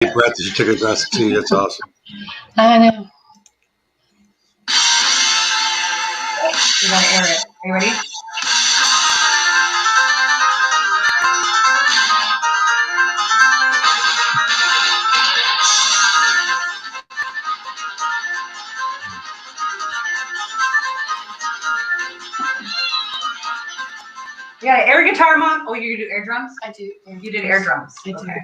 Deep breath as you took a glass of tea. That's awesome. I know. You gotta air it. Are you ready? Yeah, air guitar, Mom. Oh, you do air drums? I do. You did air drums. I do. Okay.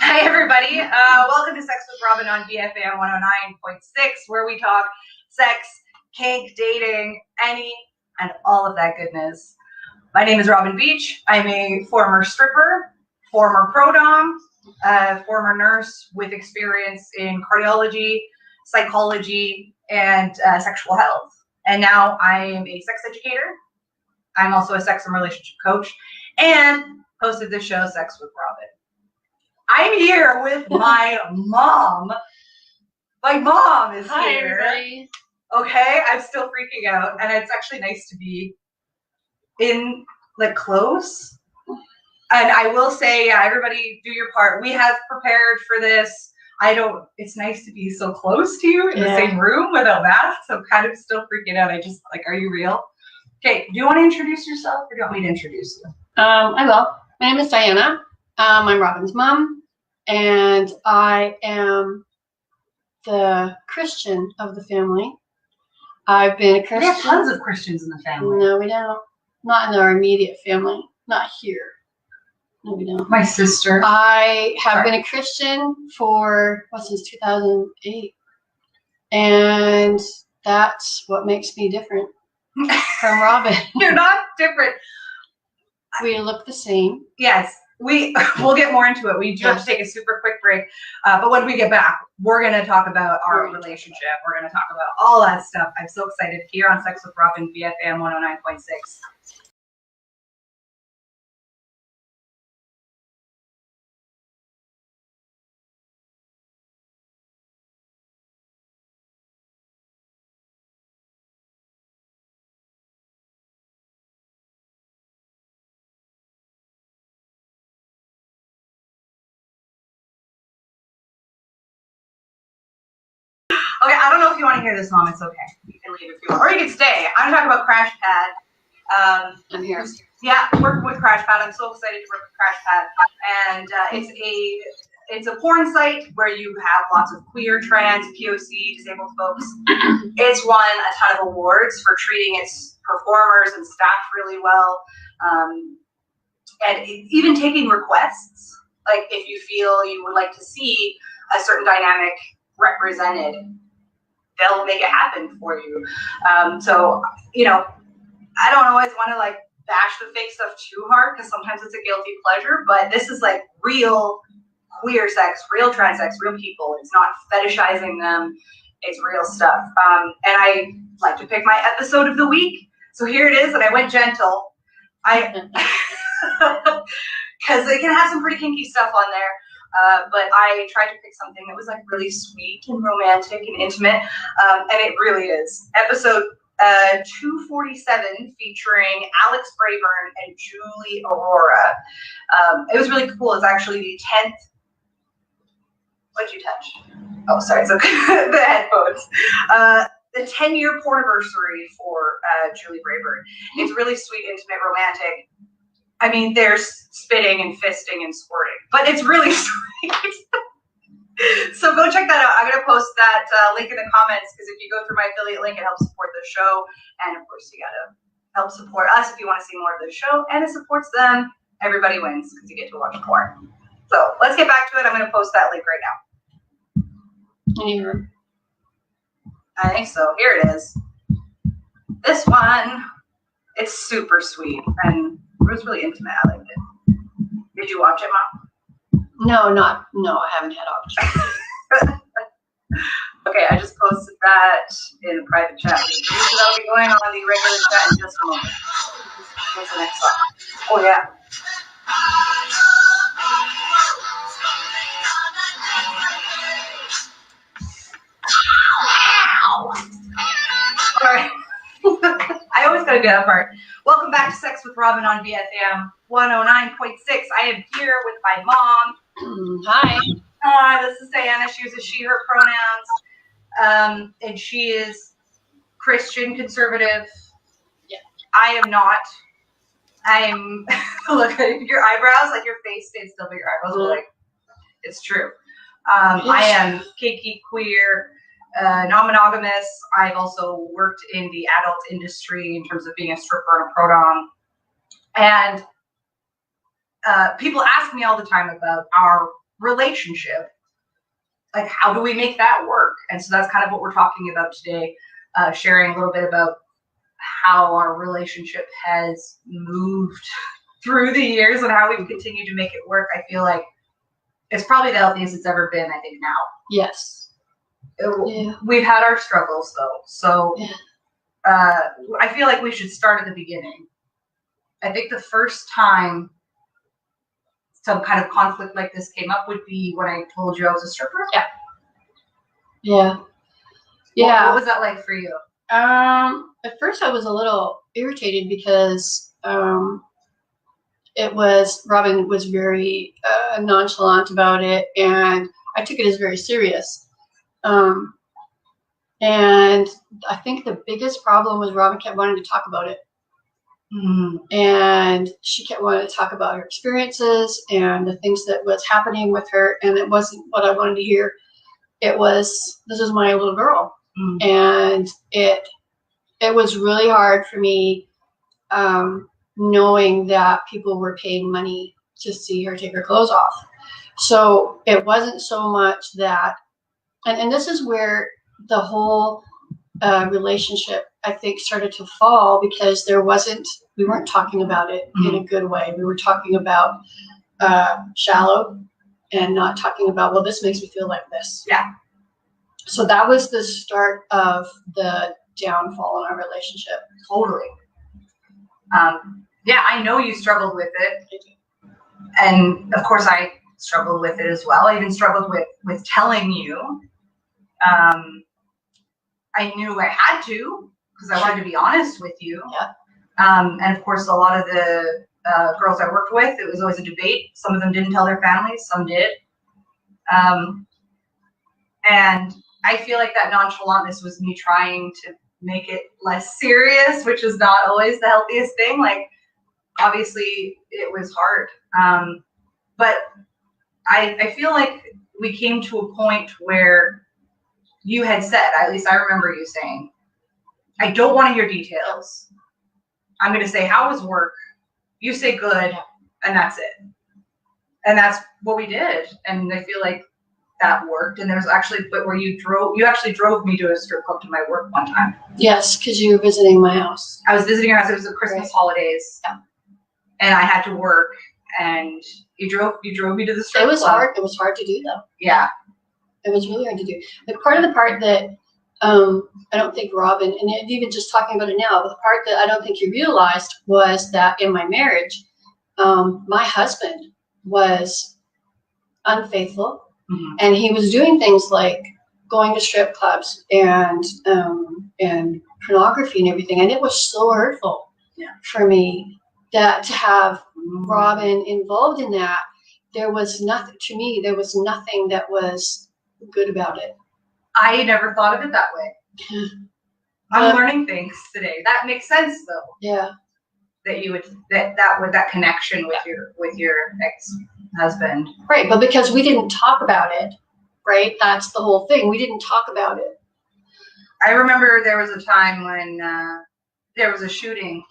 Hi, everybody. Welcome to Sex with Robin on BFM 109.6, where we talk sex, kink, dating, any and all of that goodness. My name is Robin Beach. I'm a former stripper, former pro-dom, former nurse with experience in cardiology, psychology, and sexual health. And now I am a sex educator. I'm also a sex and relationship coach and hosted the show Sex with Robin. I'm here with my mom. My mom is Hi, here. everybody. Okay, I'm still freaking out, and it's actually nice to be in close. And I will say, yeah, everybody do your part. We have prepared for this. It's nice to be so close to you in the same room without masks. I'm kind of still freaking out. I just are you real? Okay, do you want to introduce yourself, or do you want me to introduce you? I will. My name is Diana. I'm Robin's mom, and I am the Christian of the family. I've been a Christian. We have tons of Christians in the family. No, we don't. Not in our immediate family. Not here. No, we don't. My sister. I have been a Christian since 2008, and that's what makes me different from Robin. You're not different. We look the same. Yes, we'll get more into it. We do have to take a super quick break, but when we get back, we're going to talk about our relationship. We're going to talk about all that stuff. I'm so excited here on Sex with Robin, BFM 109.6. Okay, I don't know if you want to hear this, Mom. It's okay. You can leave if you want, or you can stay. I'm talking about Crash Pad. I'm here. Yeah, working with Crash Pad. I'm so excited to work with Crash Pad, and it's a porn site where you have lots of queer, trans, POC, disabled folks. It's won a ton of awards for treating its performers and staff really well, and even taking requests. Like if you feel you would like to see a certain dynamic represented, they'll make it happen for you. So, I don't always want to bash the fake stuff too hard because sometimes it's a guilty pleasure, but this is real queer sex, real trans sex, real people. It's not fetishizing them. It's real stuff. And I like to pick my episode of the week. So here it is, and I went gentle. Because they can have some pretty kinky stuff on there. But I tried to pick something that was really sweet and romantic and intimate, and it really is. Episode 247, featuring Alex Brayburn and Julie Aurora. It was really cool. It's actually the 10th. What'd you touch? Oh, sorry, it's okay. The headphones. The 10-year porniversary for Julie Brayburn. It's really sweet, intimate, romantic. I mean, there's spitting and fisting and squirting, but it's really sweet. So go check that out. I'm going to post that link in the comments, because if you go through my affiliate link, it helps support the show. And of course, you got to help support us if you want to see more of the show, and it supports them. Everybody wins because you get to watch porn. So let's get back to it. I'm going to post that link right now. Yeah. I think so. Here it is. This one, it's super sweet, and it was really intimate. I liked it. Did you watch it, Mom? No, I haven't had options. Okay, I just posted that in a private chat. So that'll be going on the regular chat in just a moment. Here's the next song. Oh, yeah. All right. I always gotta do that part. Welcome back to Sex with Robin on BFM 109.6. I am here with my mom. Hi. This is Diana. She uses she, her pronouns. And she is Christian conservative. Yeah. I am not. I am, look at your eyebrows, like your face stays still, but your eyebrows are like, it's true. I am kinky, queer, non-monogamous. I've also worked in the adult industry in terms of being a stripper and a pro dom. And people ask me all the time about our relationship. Like, how do we make that work? And so that's kind of what we're talking about today, sharing a little bit about how our relationship has moved through the years and how we've continued to make it work. I feel like it's probably the healthiest it's ever been, I think, now. Yes. Yeah. We've had our struggles, though. So I feel like we should start at the beginning. I think the first time some kind of conflict like this came up would be when I told you I was a stripper. Yeah. Yeah. Yeah. What was that like for you? At first I was a little irritated because Robin was very nonchalant about it, and I took it as very serious. And I think the biggest problem was Robin kept wanting to talk about it. Mm-hmm. And she kept wanting to talk about her experiences and the things that was happening with her, and it wasn't what I wanted to hear. It was, this is my little girl. Mm-hmm. And it was really hard for me knowing that people were paying money to see her take her clothes off. So it wasn't so much that, and this is where the whole relationship, I think, started to fall, because we weren't talking about it in a good way. We were talking about shallow and not talking about, well, this makes me feel like this. Yeah. So that was the start of the downfall in our relationship. Totally. Yeah, I know you struggled with it. And of course I struggled with it as well. I even struggled with telling you. I knew I had to, because I wanted to be honest with you. Yeah. And of course, a lot of the girls I worked with, it was always a debate. Some of them didn't tell their families, some did. And I feel like that nonchalantness was me trying to make it less serious, which is not always the healthiest thing. Like, obviously, it was hard. But I feel like we came to a point where you had said, at least I remember you saying, I don't want to hear details. I'm going to say, how was work? You say good, and that's it. And that's what we did. And I feel like that worked. And there was actually a point where you actually drove me to a strip club to my work one time. Yes, because you were visiting my house. I was visiting your house. It was the Christmas holidays. Yeah. And I had to work, and you drove me to the strip club. It was hard to do, though. Yeah. It was really hard to do. The part that I don't think Robin, and even just talking about it now, but the part that I don't think you realized was that in my marriage, my husband was unfaithful, and he was doing things like going to strip clubs and pornography and everything, and it was so hurtful for me that to have Robin involved in that. There was nothing that was good about it. I never thought of it that way. I'm learning things today. That makes sense, though. Yeah. That you would that connection with your ex-husband. Right, but because we didn't talk about it, right? That's the whole thing. We didn't talk about it. I remember there was a time when there was a shooting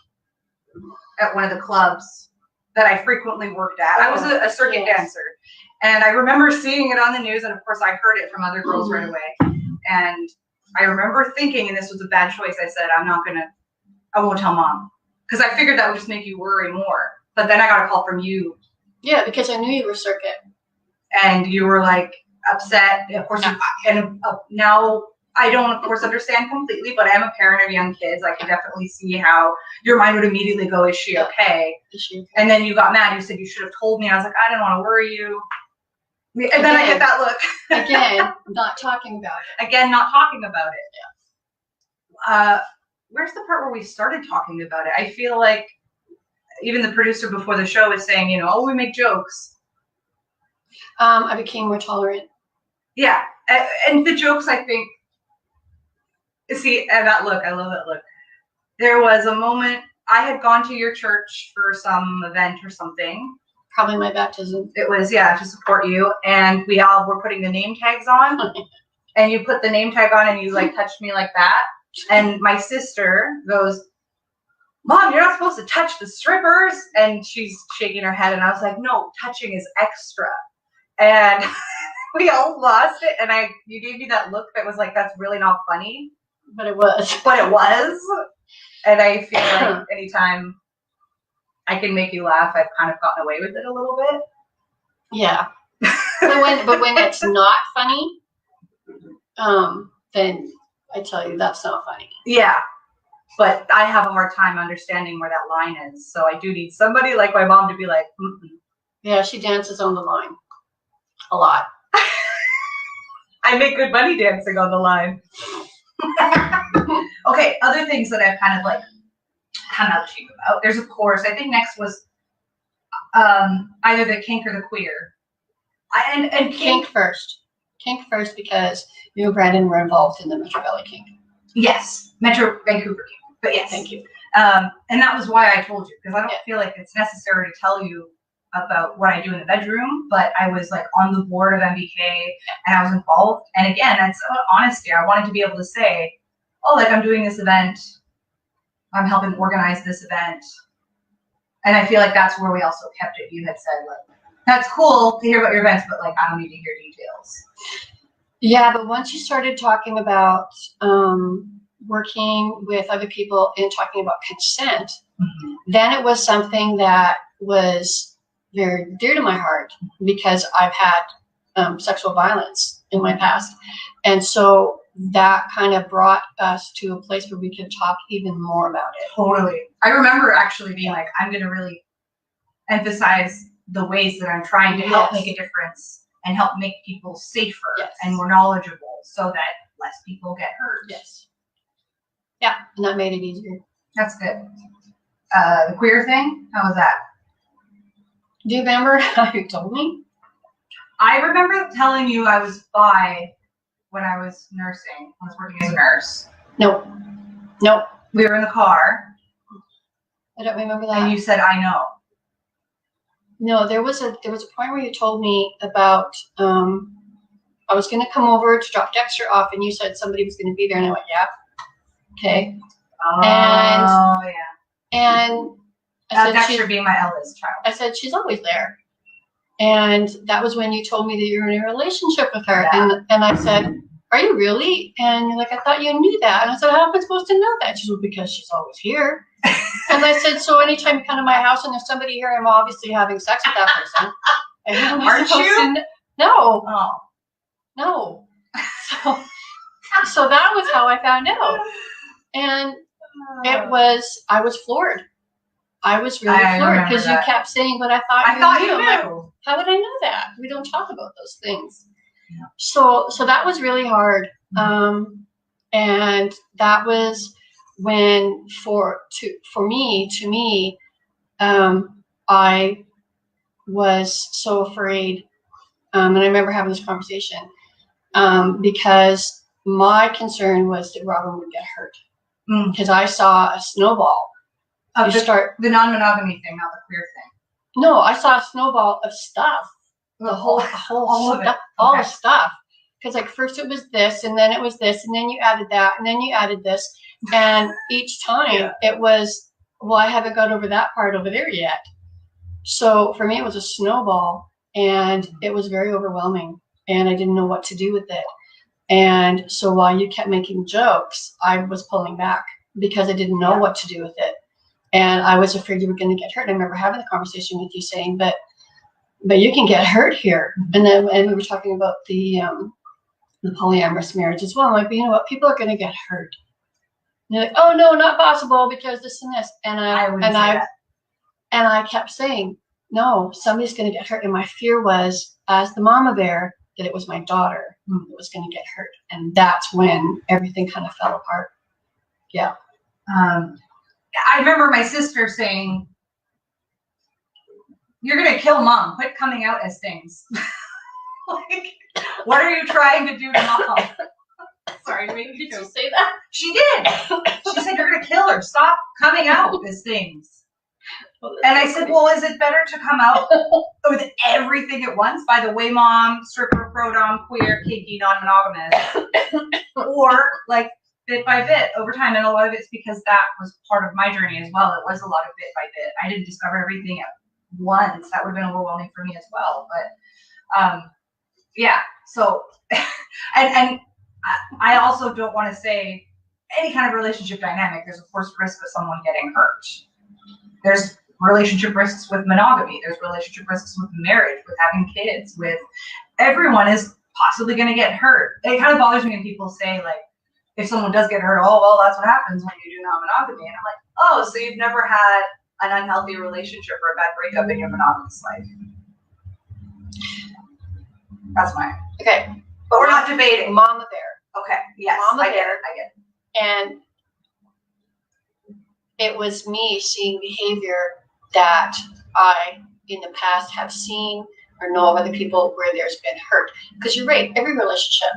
at one of the clubs that I frequently worked at. I was a circuit dancer. And I remember seeing it on the news, and of course I heard it from other girls right away. And I remember thinking, and this was a bad choice, I said, I won't tell Mom. Because I figured that would just make you worry more. But then I got a call from you. Yeah, because I knew you were circuit. And you were like upset. Of course, now I don't, of course, understand completely, but I am a parent of young kids. I can definitely see how your mind would immediately go, is she okay? Is she okay? And then you got mad. You said you should have told me. I was like, I didn't want to worry you. And then I get that look. Again, not talking about it. Again, not talking about it. Yeah. Where's the part where we started talking about it? I feel like even the producer before the show was saying, we make jokes. I became more tolerant. Yeah, and the jokes, I think. See, and that look, I love that look. There was a moment I had gone to your church for some event or something. Probably my baptism. It was, yeah, to support you, and we all were putting the name tags on, and you put the name tag on, and you like touched me like that, and my sister goes, "Mom, you're not supposed to touch the strippers," and she's shaking her head, and I was like, "No, touching is extra," and we all lost it, and you gave me that look that was like, "That's really not funny," But it was. but it was, and I feel like anytime I can make you laugh, I've kind of gotten away with it a little bit. Yeah. but when it's not funny, then I tell you that's not funny. Yeah. But I have a hard time understanding where that line is. So I do need somebody like my mom to be like, mm-mm. Yeah, she dances on the line a lot. I make good money dancing on the line. Okay, other things that I've kind of like come out cheap about. There's, of course, I think next was either the kink or the queer. And Kink first. Kink first because you and Brandon were involved in the Metro Valley Kink. Yes, Metro Vancouver Kink. But yes. Thank you. And that was why I told you, because I don't feel like it's necessary to tell you about what I do in the bedroom, but I was like on the board of MBK and I was involved. And again, that's honesty. I wanted to be able to say, oh, like I'm doing this event. I'm helping organize this event. And I feel like that's where we also kept it. You had said, like, that's cool to hear about your events, but like, I don't need to hear details. Yeah, but once you started talking about working with other people and talking about consent, then it was something that was very dear to my heart because I've had sexual violence in my past. And so that kind of brought us to a place where we could talk even more about it. Totally. I remember actually being like, I'm going to really emphasize the ways that I'm trying to help make a difference and help make people safer and more knowledgeable so that less people get hurt. Yes. Yeah, and that made it easier. That's good. The queer thing, how was that? Do you remember how you told me? I remember telling you I was bi when I was nursing. I was working as a nurse. Nope. We were in the car. I don't remember that. And you said, I know. No, there was a point where you told me about I was going to come over to drop Dexter off, and you said somebody was going to be there, and I went, yeah, okay. Oh, yeah. And I said, Dexter being my eldest child. I said, she's always there. And that was when you told me that you were in a relationship with her. Yeah. And I said, are you really? And you're like, I thought you knew that. And I said, how am I supposed to know that? She said, well, because she's always here. And I said, so anytime you come to my house and there's somebody here, I'm obviously having sex with that person. Aren't you? No. Oh. No. So that was how I found out. And I was floored. I was really floored because you kept saying, but I thought you knew. Like, how would I know that? We don't talk about those things. Yeah. So that was really hard. And that was when to me, I was so afraid. And I remember having this conversation because my concern was that Robin would get hurt because I saw a snowball. The non-monogamy thing, not the queer thing. No, I saw a snowball of stuff. All the stuff. Because like first it was this, and then it was this, and then you added that, and then you added this, and each time it was, well, I haven't got over that part over there yet. So for me, it was a snowball, and it was very overwhelming, and I didn't know what to do with it. And so while you kept making jokes, I was pulling back because I didn't know what to do with it. And I was afraid you were going to get hurt. I remember having the conversation with you saying, but you can get hurt here. And we were talking about the polyamorous marriage as well. I'm like, but you know what? People are going to get hurt. And you're like, oh no, not possible because this and this. And I kept saying, no, somebody's going to get hurt. And my fear was, as the mama bear, that it was my daughter who was going to get hurt. And that's when everything kind of fell apart. Yeah. I remember my sister saying, you're going to kill mom. Quit coming out as things. Like, what are you trying to do to Mom? Sorry, did Did you say that? She did. She said, you're going to kill her. Stop coming out with things. And I said, well, is it better to come out with everything at once? By the way, Mom, stripper, pro-dom, queer, kinky, non-monogamous. Or like bit by bit over time. And a lot of it's because that was part of my journey as well. It was a lot of bit by bit. I didn't discover everything at once. That would have been overwhelming for me as well. But yeah, so, and I also don't want to say any kind of relationship dynamic. There's of course risk of someone getting hurt. There's relationship risks with monogamy. There's relationship risks with marriage, with having kids, with everyone is possibly going to get hurt. It kind of bothers me when people say like, if someone does get hurt, oh, well, that's what happens when you do non-monogamy. And I'm like, oh, so you've never had an unhealthy relationship or a bad breakup in your monogamous life. That's mine. Okay. But we're not debating. Mama Bear. Okay. Yes. Mama I get Bear. it. I get it. And it was me seeing behavior that I, in the past, have seen or know of other people where there's been hurt. Because you're right, every relationship,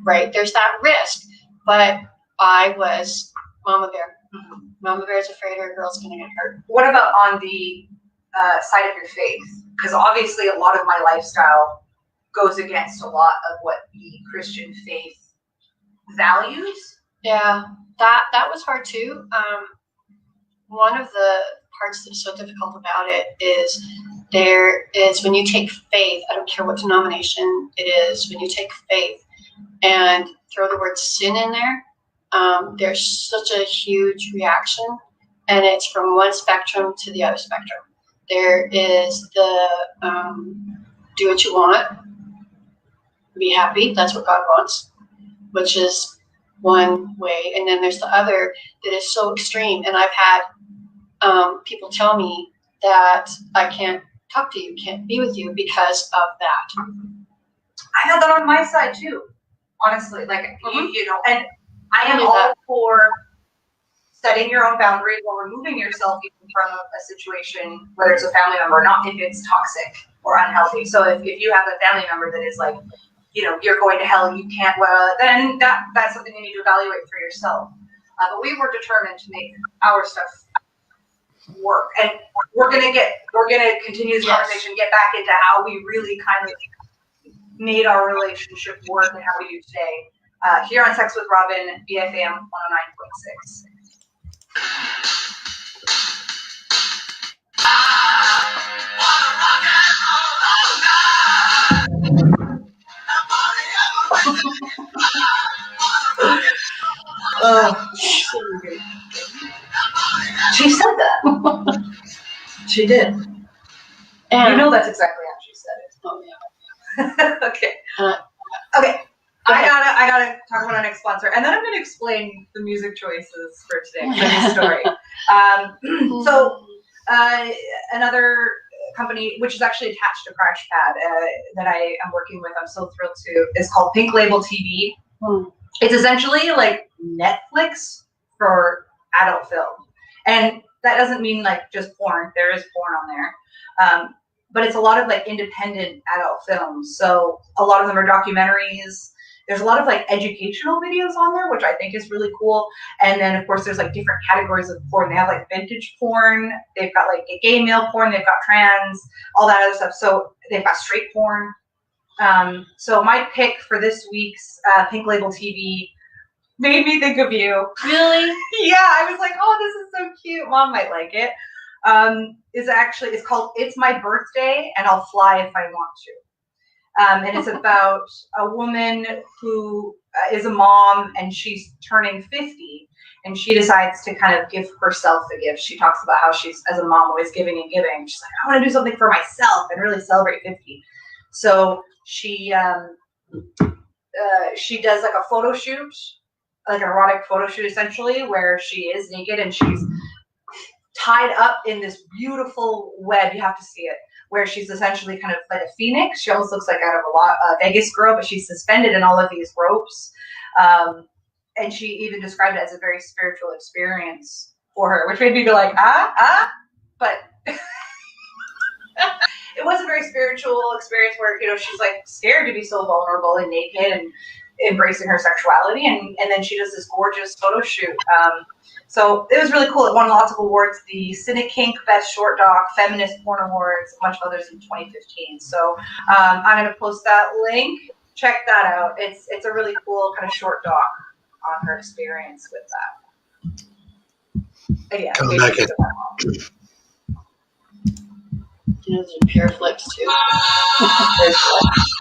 right, there's that risk. But I was Mama Bear. Mm-hmm. Mama Bear's afraid her girl's going to get hurt. What about on the side of your faith? Because obviously a lot of my lifestyle goes against a lot of what the Christian faith values. Yeah, that was hard too. One of the parts that's so difficult about it is there is when you take faith, I don't care what denomination it is, when you take faith and throw the word sin in there, there's such a huge reaction, and it's from one spectrum to the other spectrum. There is the do what you want, be happy, that's what God wants, which is one way. And then there's the other that is so extreme. And I've had people tell me that I can't talk to you, can't be with you because of that. I had that on my side too, honestly. Like, you know, and I am all for setting your own boundaries or removing yourself even from a situation, whether it's a family member or not, if it's toxic or unhealthy. So if you have a family member that is like, you know, you're going to hell, you can't, well, then that's something you need to evaluate for yourself. But we were determined to make our stuff work. And we're going to continue this conversation, get back into how we really kind of made our relationship work and how we do today. Here on Sex with Robin, BFM 109.6. She said that. She did. And you know that's exactly how she said it. Oh yeah. Okay. Okay. I gotta talk about our next sponsor, and then I'm gonna explain the music choices for today for this story. So another company, which is actually attached to CrashPad, that I am working with, I'm so thrilled to, is called Pink Label TV. It's essentially like Netflix for adult film. And that doesn't mean like just porn. There is porn on there. But it's a lot of like independent adult films. So a lot of them are documentaries. There's a lot of like educational videos on there, which I think is really cool. And then of course there's like different categories of porn. They have like vintage porn. They've got like gay male porn. They've got trans, all that other stuff. So they've got straight porn. So my pick for this week's Pink Label TV made me think of you. Really? Yeah, I was like, oh, this is so cute. Mom might like it. It's called It's My Birthday and I'll Fly If I Want to. And it's about a woman who is a mom and she's turning 50 and she decides to kind of give herself a gift. She talks about how she's, as a mom, always giving and giving. She's like, I want to do something for myself and really celebrate 50. So she does like a photo shoot, like an erotic photo shoot essentially, where she is naked and she's tied up in this beautiful web. You have to see it, where she's essentially kind of like a phoenix. She almost looks like out of a Vegas girl, but she's suspended in all of these ropes. And she even described it as a very spiritual experience for her, which made me be like, but It was a very spiritual experience where, she's like scared to be so vulnerable and naked and embracing her sexuality. And then she does this gorgeous photo shoot. So it was really cool. It won lots of awards, the Cine Kink Best Short Doc, Feminist Porn Awards, a bunch of others in 2015. So I'm going to post that link. Check that out. It's a really cool kind of short doc on her experience with that. But yeah, Come back in. Those are pure flicks too.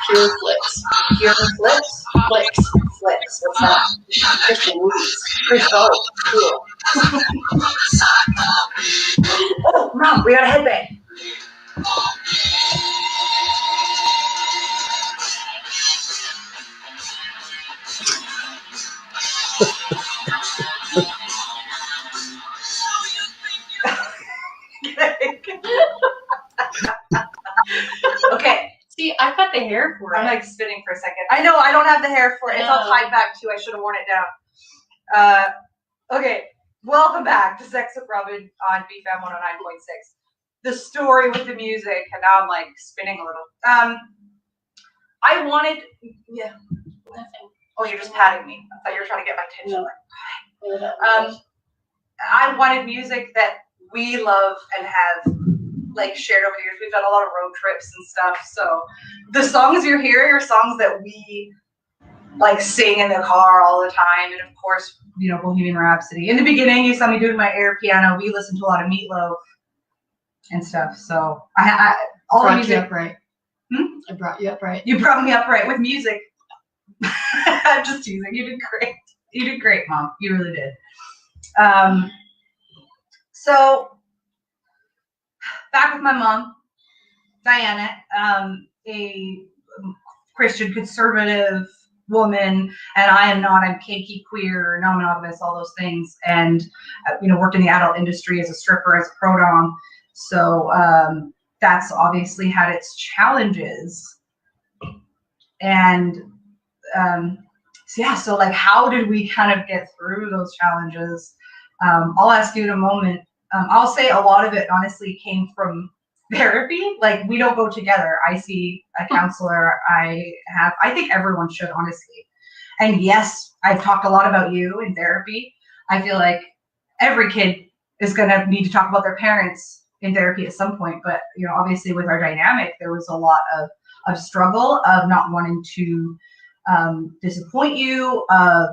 Pure flicks. Pure flips? Flicks. Flips. What's that? Christian movies. Oh, cool. Oh, Mom, we got a headbang. Okay. See, I've got the hair for it. I'm like spinning for a second. I know, I don't have the hair for it. It's all tied back too. I should have worn it down. Okay. Welcome back to Sex with Robin on BFM 109.6. The story with the music, and now I'm like spinning a little. I wanted, yeah. Nothing. Oh, you're just patting me. I thought you were trying to get my attention. No. I wanted music that we love and have like shared over the years. We've done a lot of road trips and stuff. So the songs you're hearing are songs that we like sing in the car all the time. And of course, Bohemian Rhapsody. In the beginning, you saw me doing my air piano. We listened to a lot of Meatloaf and stuff. So I all the music. You up right. I brought you up right. You brought me up right with music. I'm just teasing. You did great. You did great, Mom. You really did. So back with my mom, Diana, a Christian conservative woman, and I am not. I'm kinky, queer, non-monogamous, all those things, and worked in the adult industry as a stripper, as a pro dom. So that's obviously had its challenges, and so like, how did we kind of get through those challenges? I'll ask you in a moment. I'll say a lot of it honestly came from therapy. Like, we don't go together. I see a counselor. I think everyone should, honestly. And yes, I've talked a lot about you in therapy. I feel like every kid is going to need to talk about their parents in therapy at some point. But, obviously with our dynamic, there was a lot of struggle, of not wanting to disappoint you, of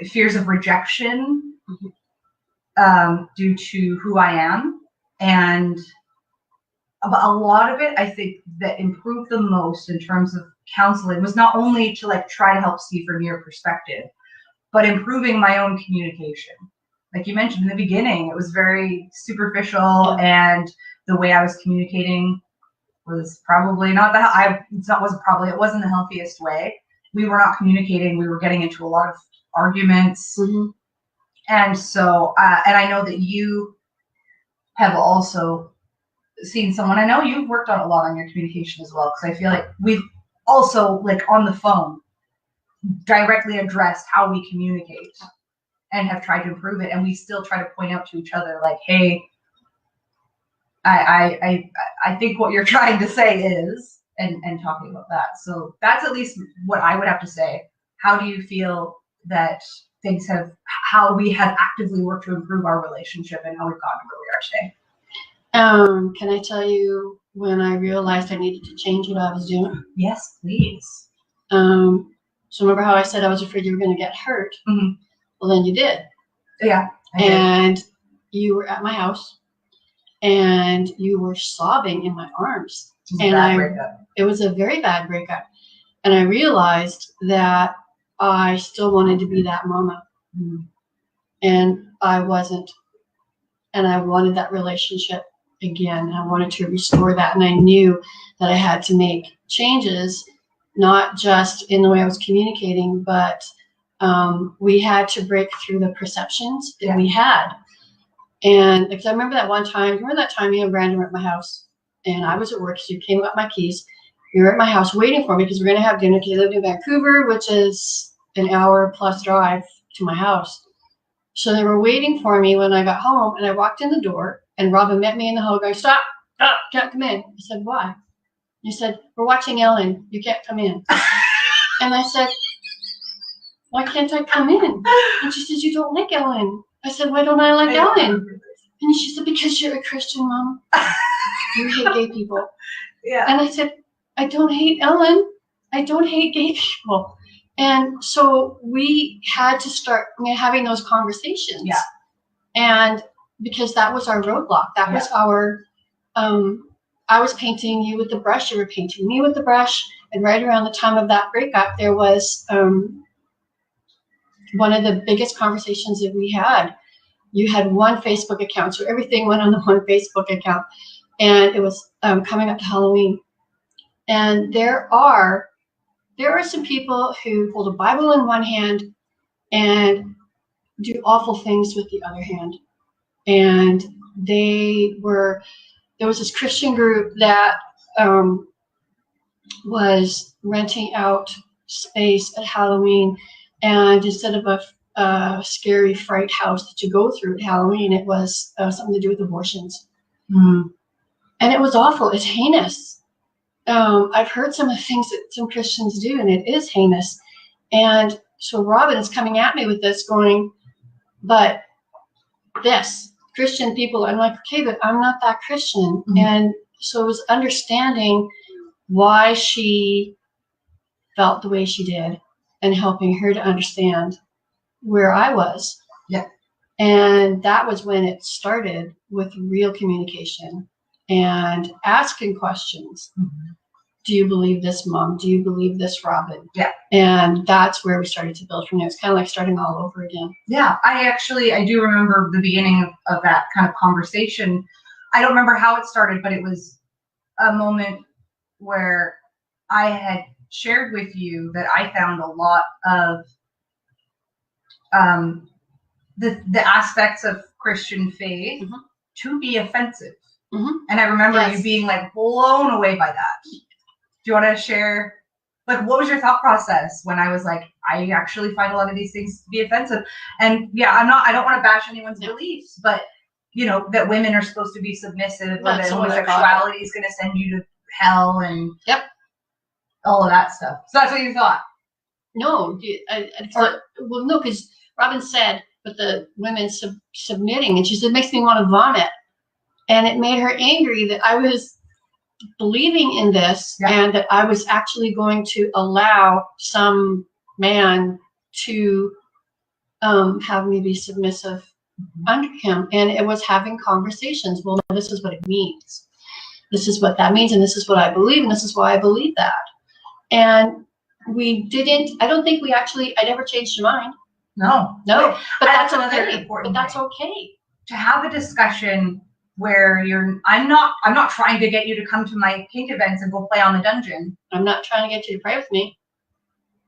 fears of rejection due to who I am. And a lot of it, I think, that improved the most in terms of counseling was not only to like try to help see from your perspective, but improving my own communication. Like you mentioned in the beginning, it was very superficial, and the way I was communicating was probably not it wasn't the healthiest way. We were not communicating. We were getting into a lot of arguments. Mm-hmm. And so, and I know that you have also seen someone. I know you've worked on a lot on your communication as well, because I feel like we've also, like, on the phone, directly addressed how we communicate and have tried to improve it. And we still try to point out to each other, like, hey, I think what you're trying to say is, and talking about that. So that's at least what I would have to say. How do you feel that how we have actively worked to improve our relationship and how we've gotten to where we are today? Can I tell you when I realized I needed to change what I was doing? Yes, please. So remember how I said I was afraid you were going to get hurt? Mm-hmm. Well, then you did. Yeah. And you were at my house, and you were sobbing in my arms. It was a very bad breakup. And I realized that I still wanted to be that mama. Mm-hmm. And I wasn't. And I wanted that relationship again. I wanted to restore that. And I knew that I had to make changes, not just in the way I was communicating, but we had to break through the perceptions that we had. And because I remember that time you and Brandon were at my house, and I was at work, so you came up my keys. You were at my house waiting for me because we're going to have dinner, because you lived in Vancouver, which is an hour plus drive to my house. So they were waiting for me when I got home, and I walked in the door, and Robin met me in the hall going, stop, oh, can't come in. I said, why? You said, we're watching Ellen. You can't come in. And I said, why can't I come in? And she says, you don't like Ellen. I said, why don't I like Ellen? And she said, because you're a Christian, Mom. You hate gay people. Yeah. And I said, I don't hate Ellen. I don't hate gay people. And so we had to start having those conversations. Yeah. And because that was our roadblock. That was our, I was painting you with the brush. You were painting me with the brush. And right around the time of that breakup, there was one of the biggest conversations that we had. You had one Facebook account, so everything went on the one Facebook account. And it was coming up to Halloween. And there are some people who hold a Bible in one hand and do awful things with the other hand. And there was this Christian group that was renting out space at Halloween. And instead of a scary fright house that you go through at Halloween, it was something to do with abortions. Mm. And it was awful. It's heinous. I've heard some of the things that some Christians do, and it is heinous. And so Robin is coming at me with this going, but this, Christian people, I'm like, okay, but I'm not that Christian. Mm-hmm. And so it was understanding why she felt the way she did and helping her to understand where I was. Yeah. And that was when it started with real communication and asking questions. Mm-hmm. Do you believe this, Mom? Do you believe this, Robin? Yeah. And that's where we started to build from there. It's kind of like starting all over again. Yeah, I do remember the beginning of that kind of conversation. I don't remember how it started, but it was a moment where I had shared with you that I found a lot of the aspects of Christian faith mm-hmm. to be offensive. Mm-hmm. And I remember you being like blown away by that. Do you want to share, like, what was your thought process when I was like, I actually find a lot of these things to be offensive? And yeah, I don't want to bash anyone's beliefs, but you know, that women are supposed to be submissive, or that homosexuality is going to send you to hell and all of that stuff. So that's what you thought? No, no, because Robin said, but the women submitting, and she said, it makes me want to vomit. And it made her angry that I was believing in this and that I was actually going to allow some man to have me be submissive under him. And it was having conversations. Well, no, this is what it means. This is what that means, and this is what I believe, and this is why I believe that. And I don't think I never changed your mind. No. But that's another okay. important But that's thing. okay. To have a discussion where I'm not trying to get you to come to my kink events and go play on the dungeon. I'm not trying to get you to pray with me.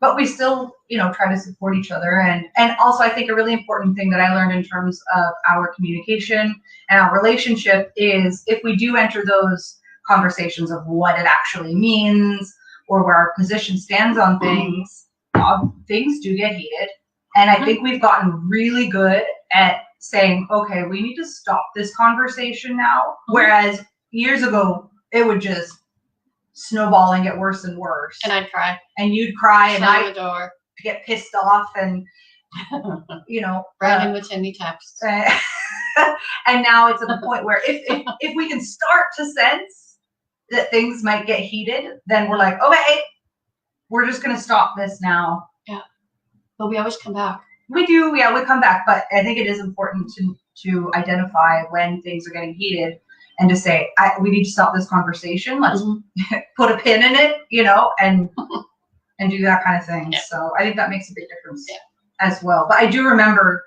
But we still, try to support each other. And also I think a really important thing that I learned in terms of our communication and our relationship is if we do enter those conversations of what it actually means or where our position stands on things, things do get heated. And I think we've gotten really good at saying, okay, we need to stop this conversation now. Whereas years ago, it would just snowball and get worse and worse. And I'd cry. And you'd cry, and I'd get pissed off, and Brandon would send me texts. And now it's at the point where if we can start to sense that things might get heated, then we're like, okay, we're just gonna stop this now. Yeah, but we always come back. We do, we come back, but I think it is important to identify when things are getting heated and to say, we need to stop this conversation. Let's put a pin in it, and do that kind of thing. Yeah. So I think that makes a big difference as well. But I do remember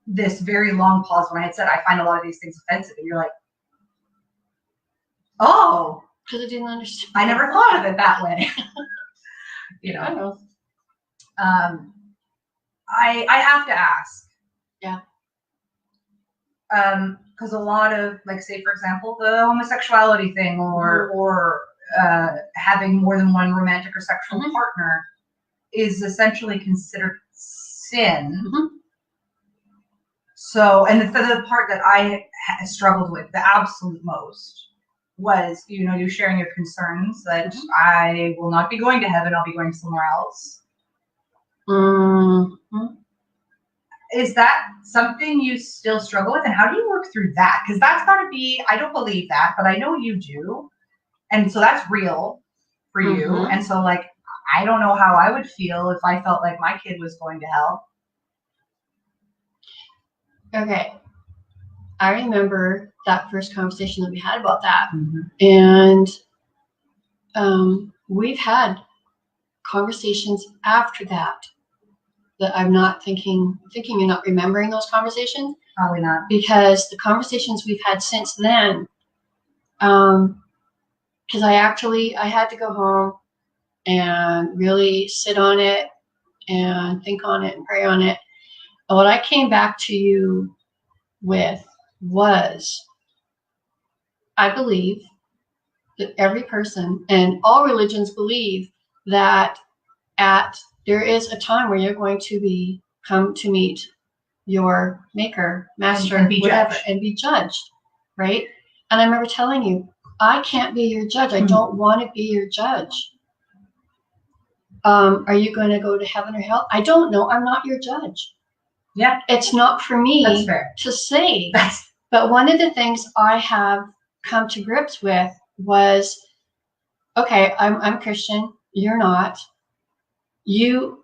this very long pause when I had said, I find a lot of these things offensive. And you're like, oh. Because I didn't understand. I never thought of it that way. I know. I have to ask. Yeah. Because a lot of, like, say, for example, the homosexuality thing or having more than one romantic or sexual partner is essentially considered sin. So, and the part that I struggled with the absolute most was, you sharing your concerns that I will not be going to heaven, I'll be going somewhere else. Mm-hmm. Is that something you still struggle with? And how do you work through that? Because that's got to be, I don't believe that, but I know you do. And so that's real for you. Mm-hmm. And so, like, I don't know how I would feel if I felt like my kid was going to hell. Okay. I remember that first conversation that we had about that. And we've had conversations after that I'm not thinking you're not remembering those conversations. Probably not. Because the conversations we've had since then, because I had to go home and really sit on it and think on it and pray on it. And what I came back to you with was, I believe that every person and all religions believe that there is a time where you're going to come to meet your maker, master, and be whatever, judged. and be judged, right? And I remember telling you, I can't be your judge. I don't want to be your judge. Are you going to go to heaven or hell? I don't know. I'm not your judge. Yeah. It's not for me to say. But one of the things I have come to grips with was, okay, I'm Christian. You're not. You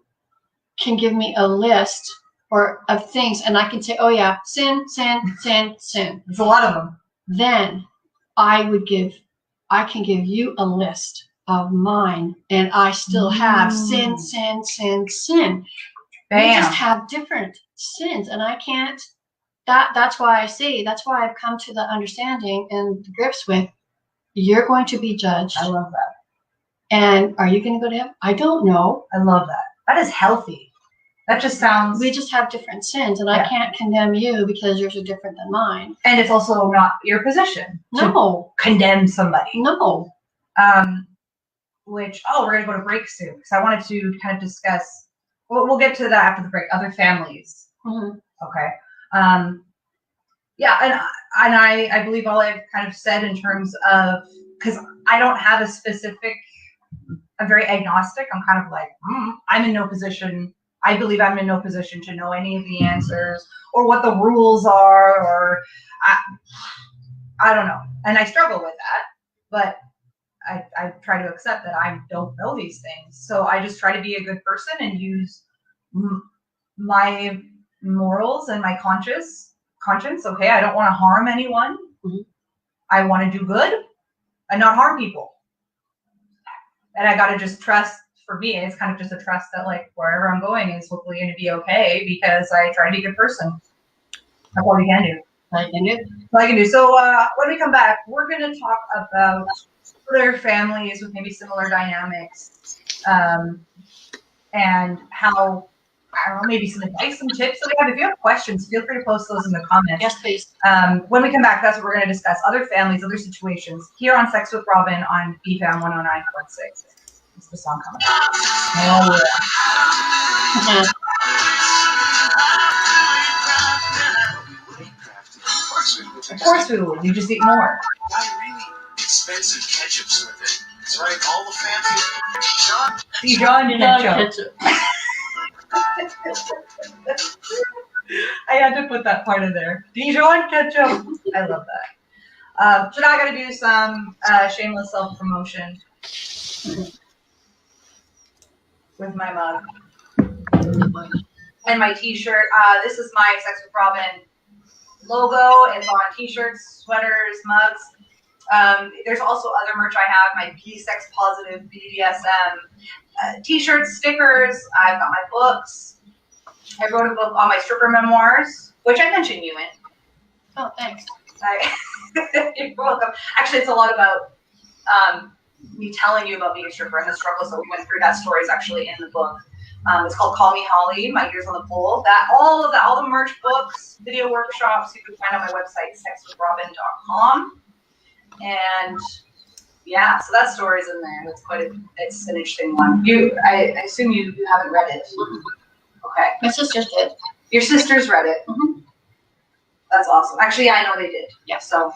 can give me a list of things, and I can say, oh yeah, sin, sin, sin, sin. There's a lot of them. Then I can give you a list of mine, and I still have sin, sin, sin, sin. Bam. We just have different sins, and I can't. That's why I've come to the understanding and the grips with, you're going to be judged. I love that. And are you going to go to heaven? I don't know. I love that. That is healthy. That just sounds... We just have different sins, and I can't condemn you because yours are different than mine. And it's also not your position to condemn somebody. No. We're going to go to break soon, because I wanted to kind of discuss... We'll get to that after the break. Other families. Mm-hmm. Okay. Yeah, and I believe all I've kind of said in terms of... Because I don't have a specific... I'm very agnostic. I'm kind of like, I'm in no position... I believe I'm in no position to know any of the answers or what the rules are, or I don't know. And I struggle with that, but I try to accept that I don't know these things. So I just try to be a good person and use my morals and my conscience. Okay, I don't want to harm anyone. Mm-hmm. I want to do good and not harm people. And I got to just trust. For me, it's kind of just a trust that, like, wherever I'm going is hopefully going to be okay, because I try to be a good person. That's all we can do. So when we come back, we're going to talk about other families with maybe similar dynamics, and how, I don't know, maybe some advice, some tips that we have. If you have questions, feel free to post those in the comments. Yes, please. When we come back, that's what we're going to discuss. Other families, other situations, here on Sex with Robin on BFAM 109.6. It's the song coming up. Oh, yeah. Of course we will. You just eat more. Buy really expensive ketchups with it. That's right, all the family. Dijon ketchup. I had to put that part in there. Dijon ketchup. I love that. So now I got to do some shameless self-promotion with my mug and my t-shirt. This is my Sex with Robin logo. It's on t-shirts, sweaters, mugs. There's also other merch I have, my B-Sex Positive BDSM t-shirts, stickers. I've got my books. I wrote a book on my stripper memoirs, which I mentioned you in. Oh, thanks. You're welcome. Actually, it's a lot about me telling you about being a stripper and the struggles that we went through. That story is actually in the book. It's called Call Me Holly, My Years on the Pole. All the merch, books, video workshops, you can find on my website, sexwithrobin.com. And yeah, so that story's in there. It's an interesting one. I assume you haven't read it. Okay. My sisters did. Your sisters read it. Mm-hmm. That's awesome. Actually, I know they did. Yeah. So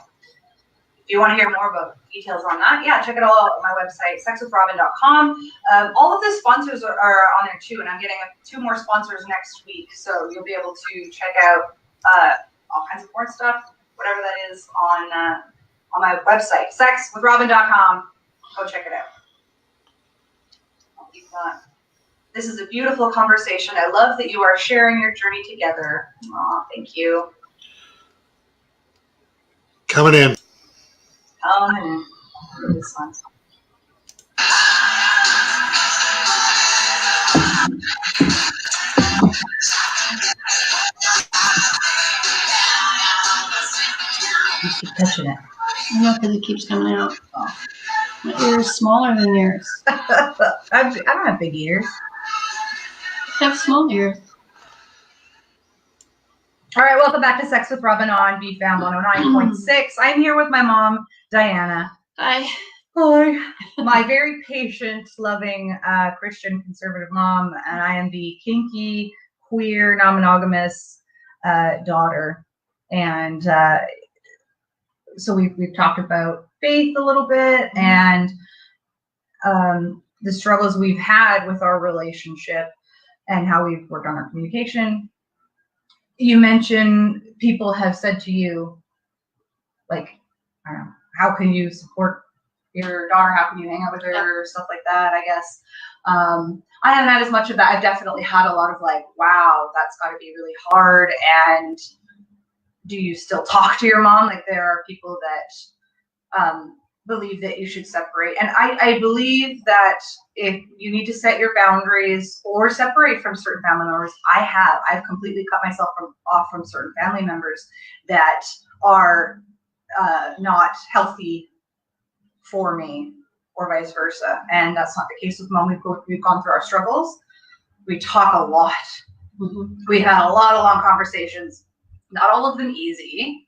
if you want to hear more about details on that, yeah, check it all out on my website, sexwithrobin.com. All of the sponsors are on there too, and I'm getting 2 more sponsors next week, so you'll be able to check out all kinds of porn stuff, whatever that is, on my website, sexwithrobin.com. Go check it out. I'll keep that. This is a beautiful conversation. I love that you are sharing your journey together. Aw, thank you. Coming in. This one. You keep touching it. I know, because it keeps coming out. Oh. My ear is smaller than yours. I don't have big ears. I have small ears. All right, welcome back to Sex with Robin on BFAM 109.6. I'm here with my mom, Diana. Hi. Hi. My very patient, loving Christian conservative mom, and I am the kinky, queer, non-monogamous daughter. And so we've talked about faith a little bit and the struggles we've had with our relationship and how we've worked on our communication. You mentioned people have said to you, like, I don't know, how can you support your daughter? How can you hang out with her? Stuff like that, I guess. I haven't had as much of that. I've definitely had a lot of like, wow, that's got to be really hard. And do you still talk to your mom? Like, there are people that believe that you should separate. And I believe that if you need to set your boundaries or separate from certain family members, I've completely cut myself off from certain family members that are not healthy for me, or vice versa. And that's not the case with mom. We've gone through our struggles. We talk a lot. Mm-hmm. We had a lot of long conversations. Not all of them easy,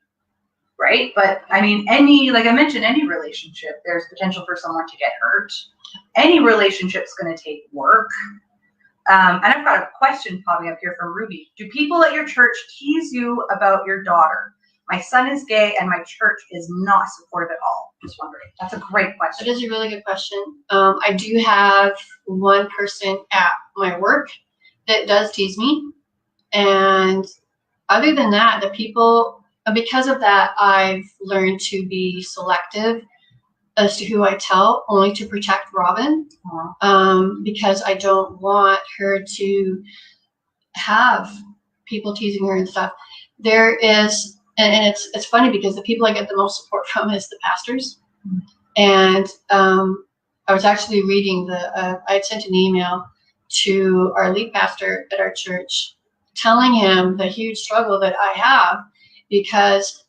right? But I mean, like I mentioned, any relationship, there's potential for someone to get hurt. Any relationship's going to take work. And I've got a question popping up here from Ruby. Do people at your church tease you about your daughter? My son is gay and my church is not supportive at all. Just wondering. That's a great question. That is a really good question. I do have one person at my work that does tease me. And other than that, the people, because of that, I've learned to be selective as to who I tell, only to protect Robin, because I don't want her to have people teasing her and stuff. There is, and it's funny because the people I get the most support from is the pastors. And I was actually reading I had sent an email to our lead pastor at our church, telling him the huge struggle that I have, because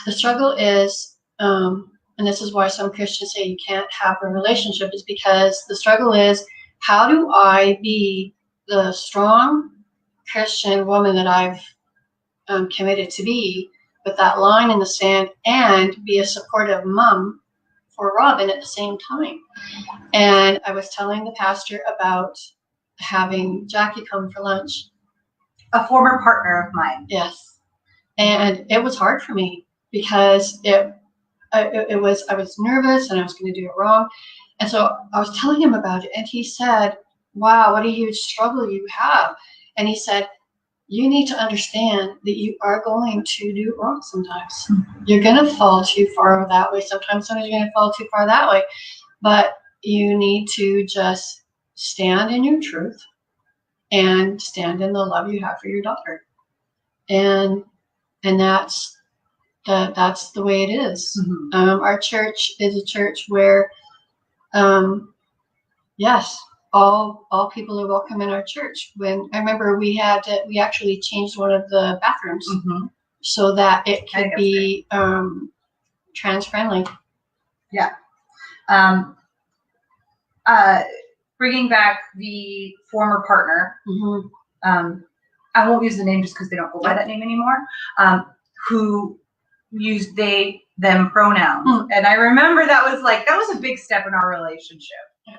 the struggle is, and this is why some Christians say you can't have a relationship, is because the struggle is, how do I be the strong Christian woman that I've committed to be, with that line in the sand, and be a supportive mom for Robin at the same time. And I was telling the pastor about having Jackie come for lunch. A former partner of mine. Yes. And it was hard for me because I was nervous and I was going to do it wrong. And so I was telling him about it, and he said, wow, what a huge struggle you have. And he said, you need to understand that you are going to do wrong sometimes. You're going to fall too far that way. Sometimes you're going to fall too far that way. But you need to just stand in your truth and stand in the love you have for your daughter. And that's the way it is. Mm-hmm. Our church is a church where, yes, all people are welcome in our church. When I remember we actually changed one of the bathrooms, mm-hmm. so that it could be trans friendly. Yeah. Bringing back the former partner, mm-hmm. I won't use the name just because they don't go by that name anymore, who used they, them pronoun. Mm. And I remember that was a big step in our relationship. Yeah.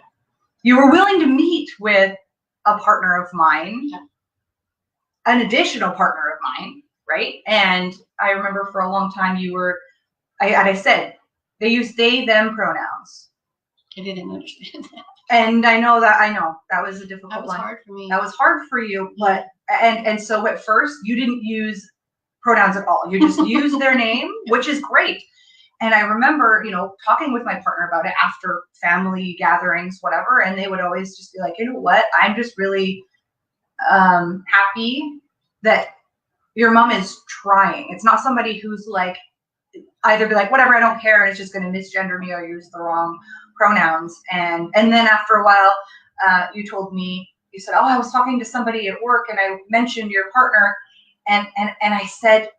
You were willing to meet with a partner of mine, an additional partner of mine, right? And I remember for a long time you were I said, they use they, them pronouns. I didn't understand that. And I know that was a difficult That was one. hard for me. That was hard for you, but and so at first you didn't use pronouns at all. You just used their name, which is great. And I remember, talking with my partner about it after family gatherings, whatever, and they would always just be like, you know what? I'm just really happy that your mom is trying. It's not somebody who's like either be like, whatever, I don't care, and it's just going to misgender me or use the wrong pronouns. And then after a while, you told me, you said, oh, I was talking to somebody at work and I mentioned your partner, and I said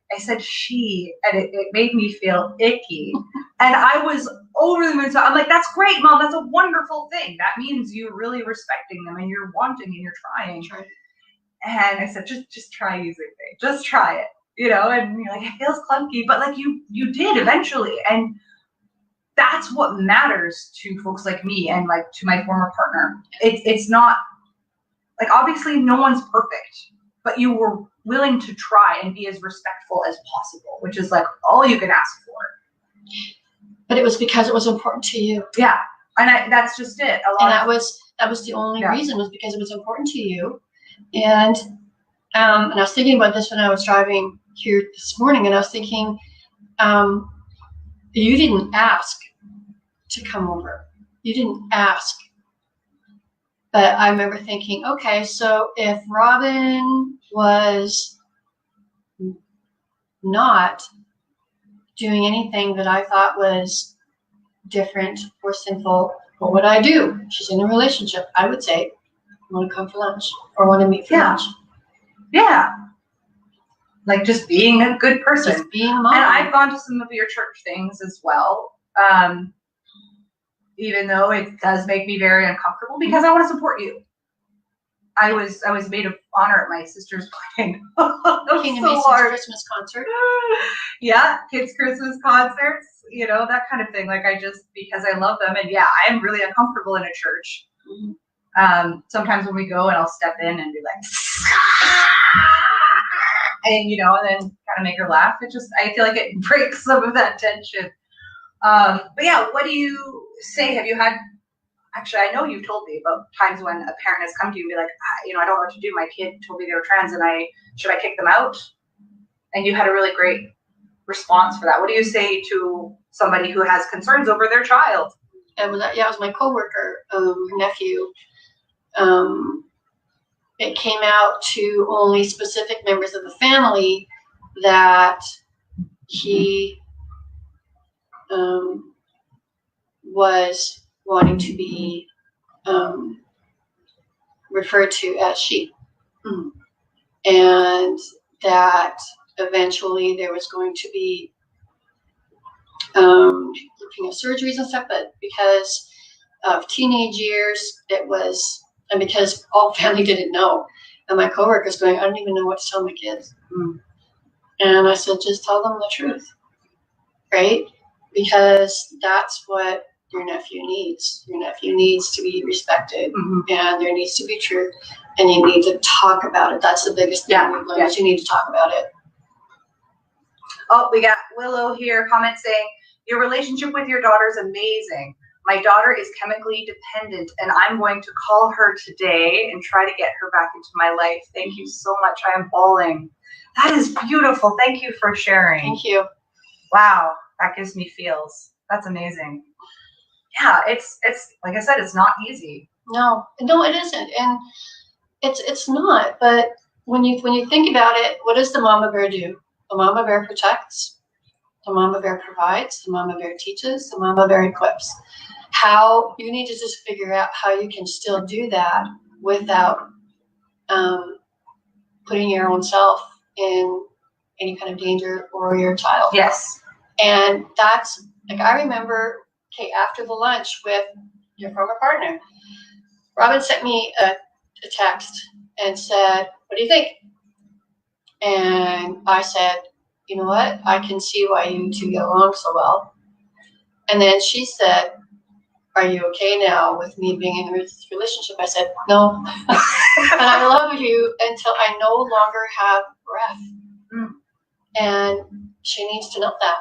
she, and it made me feel icky. And I was over the moon. So I'm like, that's great, Mom. That's a wonderful thing. That means you're really respecting them and you're wanting and you're trying. Right. And I said, just try using they. Just try it. And you're like, it feels clunky, but like you did eventually. And that's what matters to folks like me and like to my former partner. It's not like, obviously no one's perfect, but you were willing to try and be as respectful as possible, which is like all you can ask for. But it was because it was important to you. Yeah. And that's just it. That was the only reason, was because it was important to you. And I was thinking about this when I was driving here this morning, and I was thinking, you didn't ask to come over. You didn't ask. But I remember thinking, okay, so if Robin was not doing anything that I thought was different or sinful, what would I do? She's in a relationship. I would say, want to come for lunch or want to meet for lunch. Yeah. Like just being a good person. Just being a mom. And I've gone to some of your church things as well. Even though it does make me very uncomfortable because I want to support you. I was maid of honor at my sister's wedding. King and Mason's Christmas concert. Yeah, kids' Christmas concerts, that kind of thing. Like because I love them, and yeah, I am really uncomfortable in a church. Mm-hmm. Sometimes when we go, and I'll step in and be like, and and then kind of make her laugh. I feel like it breaks some of that tension. But yeah, what do you say? Have you had? Actually, I know you've told me about times when a parent has come to you and be like, I don't know what to do. My kid told me they were trans, and should I kick them out? And you had a really great response for that. What do you say to somebody who has concerns over their child? It was my coworker, her nephew. It came out to only specific members of the family that he was wanting to be referred to as she. Mm. And that eventually there was going to be looking at surgeries and stuff, but because of teenage years, and because all family didn't know, and my coworker's going, I don't even know what to tell my kids. Mm. And I said, just tell them the truth, right? Because that's what your nephew needs. Your nephew needs to be respected, mm-hmm. and there needs to be truth, and you need to talk about it. That's the biggest thing we've learned, is you need to talk about it. Oh, we got Willow here, comment saying, your relationship with your daughter is amazing. My daughter is chemically dependent, and I'm going to call her today and try to get her back into my life. Thank you so much. I am bawling. That is beautiful. Thank you for sharing. Thank you. Wow, that gives me feels. That's amazing. Yeah, it's like I said, it's not easy. No, it isn't, and it's not. But when you think about it, what does the mama bear do? The mama bear protects. The mama bear provides. The mama bear teaches. The mama bear equips. How you need to just figure out how you can still do that without putting your own self in any kind of danger or your child. Yes. And that's like, I remember, okay, after the lunch with your former partner, Robin sent me a text and said, what do you think? And I said, you know what? I can see why you two get along so well. And then she said, are you okay now with me being in this relationship? I said, no. And I love you until I no longer have breath. Mm. And she needs to know that.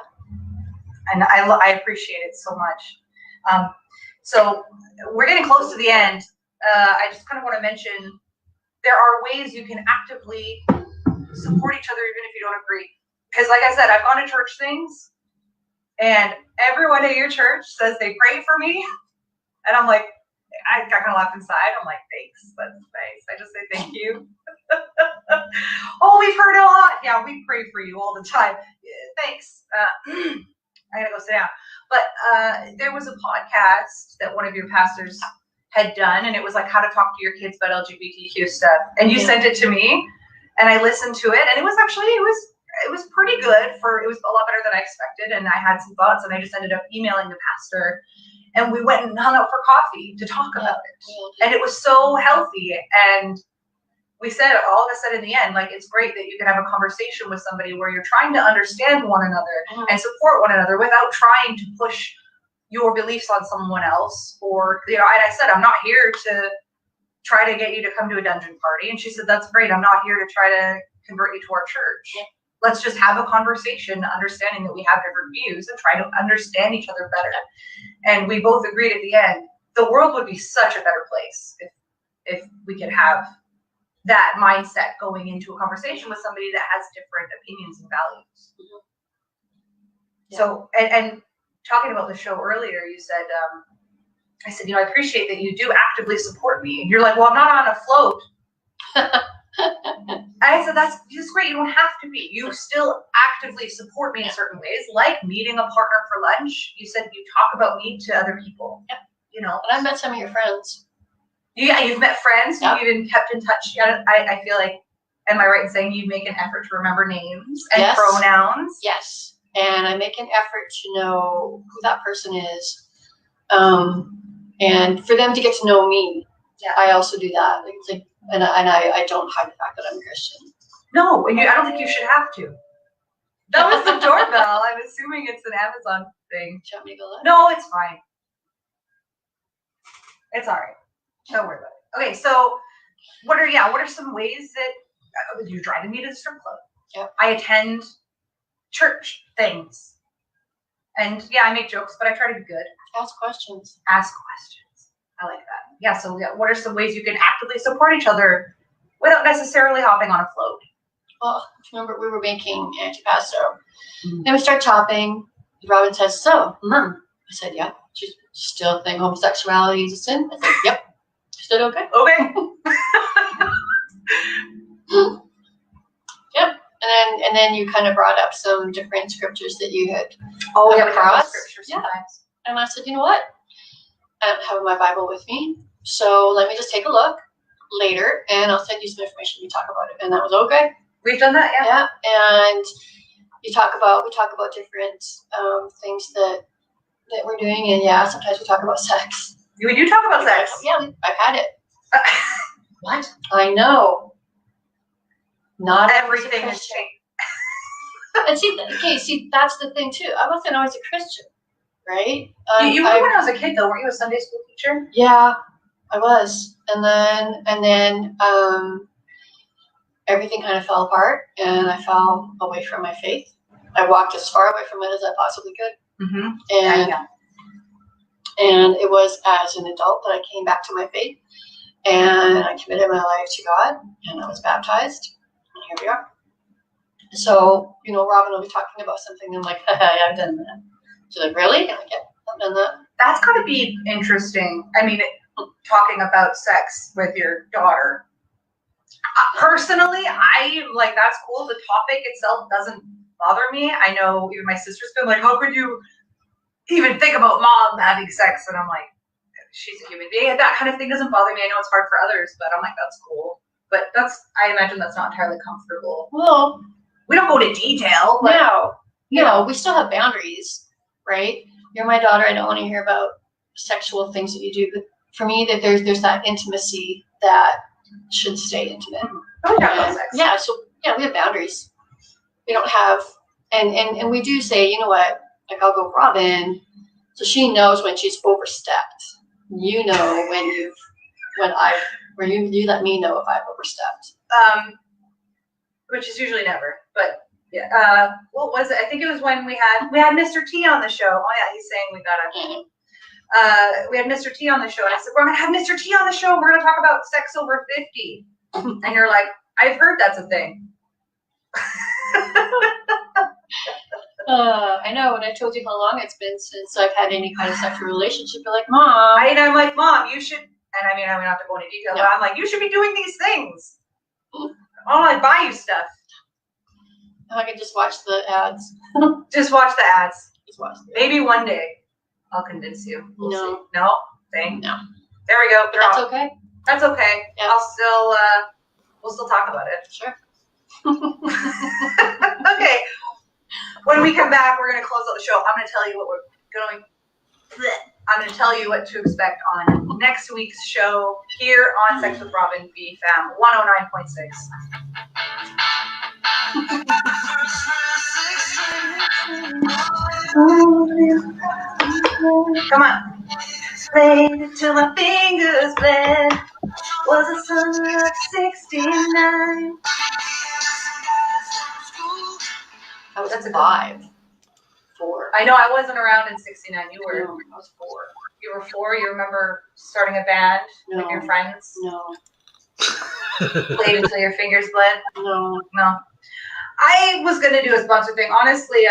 and I appreciate it so much. So we're getting close to the end. I just kind of want to mention there are ways you can actively support each other even if you don't agree. Because like I said, I've gone to church things and everyone at your church says they pray for me. And I'm like, I kind of laugh inside. I'm like, thanks, that's nice. I just say thank you. Oh, we've heard a lot. Yeah, we pray for you all the time. Thanks. I gotta go sit down. But there was a podcast that one of your pastors had done, and it was like how to talk to your kids about LGBTQ stuff. And you sent it to me, and I listened to it, and it was actually it was pretty good. It was a lot better than I expected, and I had some thoughts, and I just ended up emailing the pastor, and we went and hung out for coffee to talk about it, and it was so healthy. And we said, all of us said in the end, like, it's great that you can have a conversation with somebody where you're trying to understand one another and support one another without trying to push your beliefs on someone else. Or, and I said, I'm not here to try to get you to come to a dungeon party. And she said, that's great. I'm not here to try to convert you to our church. Yeah. Let's just have a conversation, understanding that we have different views and try to understand each other better. And we both agreed at the end, the world would be such a better place if we could have that mindset going into a conversation with somebody that has different opinions and values. Yeah. So, and talking about the show earlier, you said, I said, I appreciate that you do actively support me. And you're like, well, I'm not on a float. I said, that's great. You don't have to be. You still actively support me in certain ways, like meeting a partner for lunch. You said you talk about me to other people. Yeah. And I've met some of your friends. Yeah, you've met friends. Yep. You've even kept in touch. I feel like, am I right in saying you make an effort to remember names and pronouns? Yes, and I make an effort to know who that person is, and for them to get to know me. Yeah. I also do that. And I don't hide the fact that I'm a Christian. No, and I don't think you should have to. That was the doorbell. I'm assuming it's an Amazon thing. Do you want me to go look? No, it's fine. It's all right. Don't worry about it. Okay, so what are some ways that you're driving me to the strip club? Yep. I attend church things. And I make jokes, but I try to be good. Ask questions. I like that. Yeah, so what are some ways you can actively support each other without necessarily hopping on a float? Well, remember we were making antipasto. Then we start chopping. Robin says, so, Mom. I said, yeah. Do you still think homosexuality is a sin? I said, yep. Is that okay? Okay. Yep. And then you kind of brought up some different scriptures that you had come across. Scriptures sometimes. And I said, you know what? I don't have my Bible with me, so let me just take a look later, and I'll send you some information. We talk about it, and that was okay. We've done that, yeah. Yeah, and we talk about different things that we're doing, and sometimes we talk about sex. We do talk about sex. Yeah, I've had it. What? I know. Not everything has changed. And see, that's the thing too. I wasn't always a Christian, right? You were when I was a kid, though, weren't you a Sunday school teacher? Yeah, I was, and then everything kind of fell apart, and I fell away from my faith. I walked as far away from it as I possibly could, and it was as an adult that I came back to my faith, and I committed my life to God, and I was baptized, and here we are. So, Robin will be talking about something, and I'm like, I've done that. She's like, really? I'm like, yeah, I've done that. That's got to be interesting. I mean, talking about sex with your daughter. Personally, that's cool. The topic itself doesn't bother me. I know even my sister's been like, how could you even think about mom having sex? And I'm like, she's a human being. And that kind of thing doesn't bother me. I know it's hard for others, but I'm like, that's cool. But I imagine that's not entirely comfortable. Well, we don't go to detail. But, no, we still have boundaries, right? You're my daughter. I don't want to hear about sexual things that you do. But for me, that there's that intimacy that should stay intimate. Oh, yeah, sex. Yeah, so we have boundaries. We don't have, and we do say, you know what? Like, I'll go, Robin, so she knows when she's overstepped. You know when you let me know if I've overstepped. Which is usually never, but Yeah. What was it? I think it was when we had Mr. T on the show. Oh yeah, he's saying we gotta. We had Mr. T on the show, and I said, we're gonna have Mr. T on the show. We're gonna talk about sex over 50. And you're like, I've heard that's a thing. I know. When I told you how long it's been since I've had any kind of sexual relationship, you're like, Mom. I'm like, Mom, you should. And I mean, I don't have to go into detail, No. but I'm like, you should be doing these things. I'll like buy you stuff. I can just watch the ads. Just watch the ads. Just watch the ads. Maybe one day I'll convince you. We'll No. see. No? Thing? No. There we go. That's okay. That's okay. Yeah. I'll still, we'll still talk about it. Sure. Okay. When we come back, we're going to close out the show. I'm going to tell you what we're going. I'm going to tell you what to expect on next week's show here on Sex with Robin BFAM 109.6. Come on. Played till my fingers bled. Was a summer of 69. That's 5. 4. I know I wasn't around in 69. You were. No, I was 4. You were 4. You remember starting a band with your friends? No. Played until your fingers bled? No. No. I was going to do a sponsor thing. Honestly,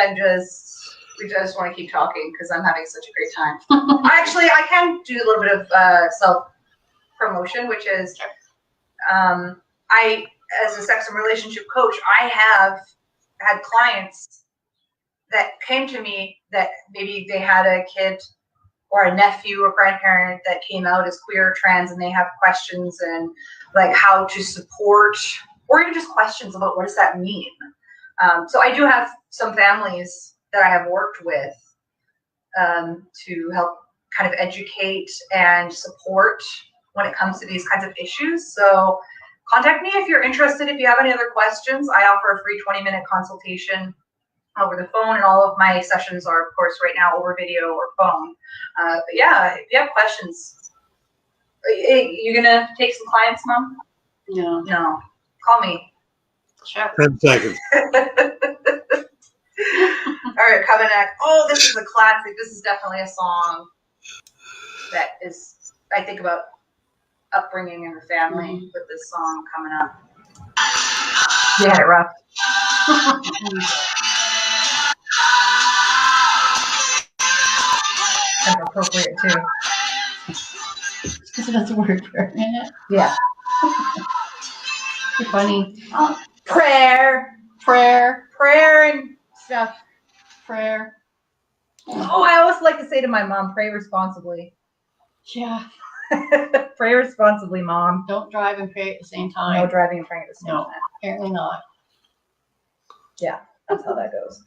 we just want to keep talking because I'm having such a great time. Actually, I can do a little bit of self-promotion, which is I, as a sex and relationship coach, I have had clients that came to me that maybe they had a kid or a nephew or grandparent that came out as queer or trans, and they have questions and like how to support, or even just questions about what does that mean. So I do have some families that I have worked with to help kind of educate and support when it comes to these kinds of issues. So contact me if you're interested. If you have any other questions, I offer a free 20-minute consultation over the phone, and all of my sessions are, of course, right now over video or phone. But yeah, if you have questions, you gonna take some clients, Mom? No. No. Call me. Sure. 10 seconds. All right, coming next. Oh, this is a classic. This is definitely a song that is, I think about upbringing in the family with this song coming up. You had it rough. That's appropriate too. Because it has a word prayer in it. Yeah. You're funny. Prayer and stuff. Prayer. Oh, I always like to say to my mom, pray responsibly. Yeah. Pray responsibly, Mom. Don't drive and pray at the same No time. driving and praying at the same No. time. Apparently not. Yeah, that's how that goes.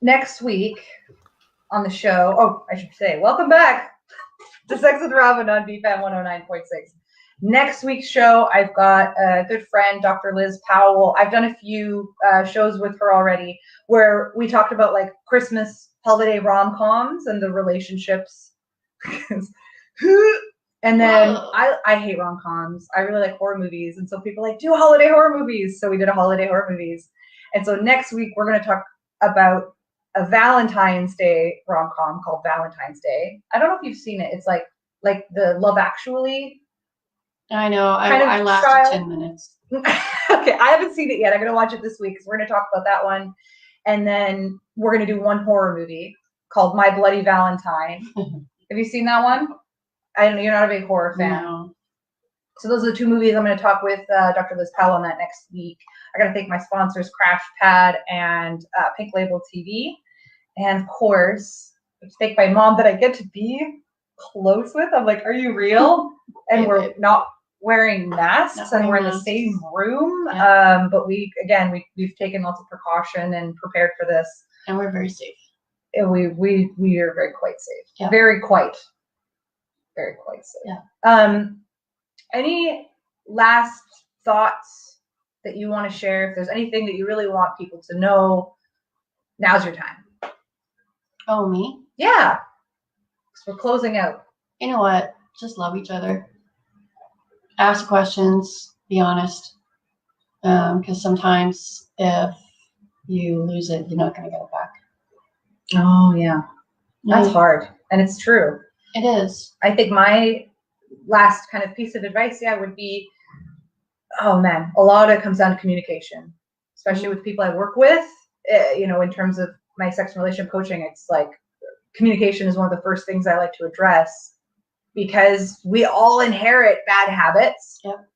Next week on the show, oh, I should say, welcome back to Sex with Robin on BFAM 109.6. Next week's show, I've got a good friend, Dr. Liz Powell. I've done a few shows with her already where we talked about like Christmas holiday rom-coms and the relationships. And then I hate rom-coms. I really like horror movies. And so people like, do holiday horror movies. So we did a holiday horror movies. And so next week, we're going to talk about a Valentine's Day rom-com called Valentine's Day. I don't know if you've seen it. It's like the Love Actually. I know. Kind of I lasted style. 10 minutes. Okay, I haven't seen it yet. I'm going to watch it this week because we're going to talk about that one. And then we're going to do one horror movie called My Bloody Valentine. Have you seen that one? I know you're not a big horror fan. No. So those are the two movies I'm going to talk with Dr. Liz Powell on that next week. I got to thank my sponsors, Crash Pad and Pink Label TV. And of course, thank my mom that I get to be close with. I'm like, are you real? And we're not wearing masks and we're in the same room. Yeah. But we've taken lots of precaution and prepared for this. And we're very safe. And we are very quite safe. Yeah. Very quite safe. Yeah. Any last thoughts that you want to share? If there's anything that you really want people to know, now's your time. Oh, me? Yeah. So we're closing out. You know what? Just love each other. Ask questions. Be honest. Because sometimes if you lose it, you're not going to get it back. Oh yeah, that's hard, and it's true. It is. I think my last kind of piece of advice, would be, oh man, a lot of it comes down to communication, especially with people I work with. In terms of my sex and relationship coaching, it's like communication is one of the first things I like to address, because we all inherit bad habits. Yep.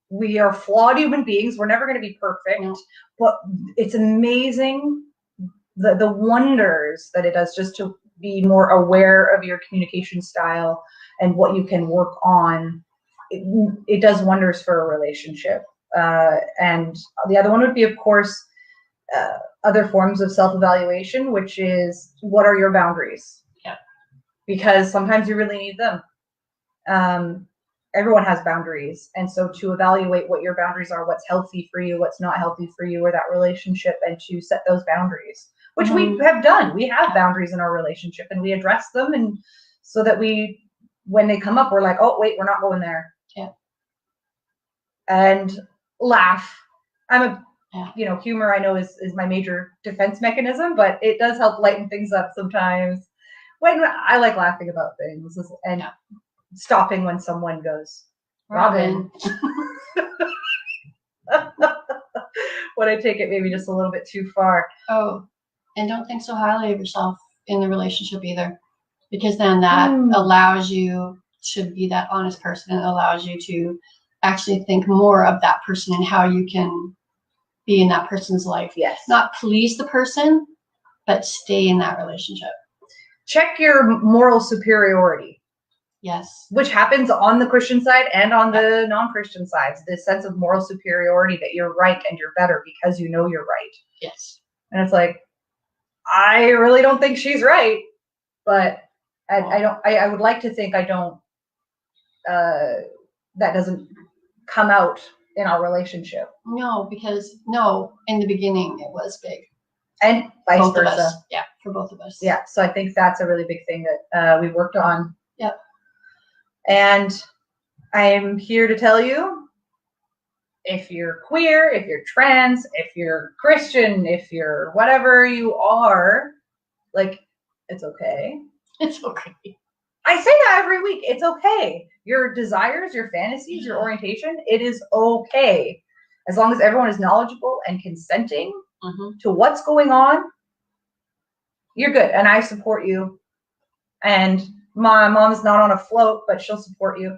We are flawed human beings. We're never going to be perfect, but it's amazing the wonders that it does just to be more aware of your communication style and what you can work on. It does wonders for a relationship. And the other one would be, of course, other forms of self-evaluation, which is, what are your boundaries? Yeah. Because sometimes you really need them. Everyone has boundaries. And so to evaluate what your boundaries are, what's healthy for you, what's not healthy for you or that relationship, and to set those boundaries, which we have done. We have boundaries in our relationship, and we address them, and so that when they come up, we're like, oh, wait, we're not going there. Yeah. And laugh. Humor, I know, is my major defense mechanism, but it does help lighten things up sometimes. When I like laughing about things and stopping when someone goes, Robin. When I take it maybe just a little bit too far. Oh, and don't think so highly of yourself in the relationship either, because then that allows you to be that honest person. It allows you to actually think more of that person and how you can be in that person's life. Yes. Not please the person, but stay in that relationship. Check your moral superiority. Yes. Which happens on the Christian side and on the non-Christian sides. This sense of moral superiority, that you're right and you're better because you know you're right. Yes. And it's like, I really don't think she's right, but I would like to think I don't, that doesn't come out in our relationship. No, because in the beginning it was big. And vice both versa. Of us. Yeah, for both of us. Yeah, so I think that's a really big thing that we've worked on. Yep. And I am here to tell you, if you're queer, if you're trans, if you're Christian, if you're whatever you are, like, it's okay. It's okay. I say that every week. It's okay. Your desires, your fantasies, your orientation, it is okay. As long as everyone is knowledgeable and consenting to what's going on, you're good. And I support you. And my mom's not on a float, but she'll support you.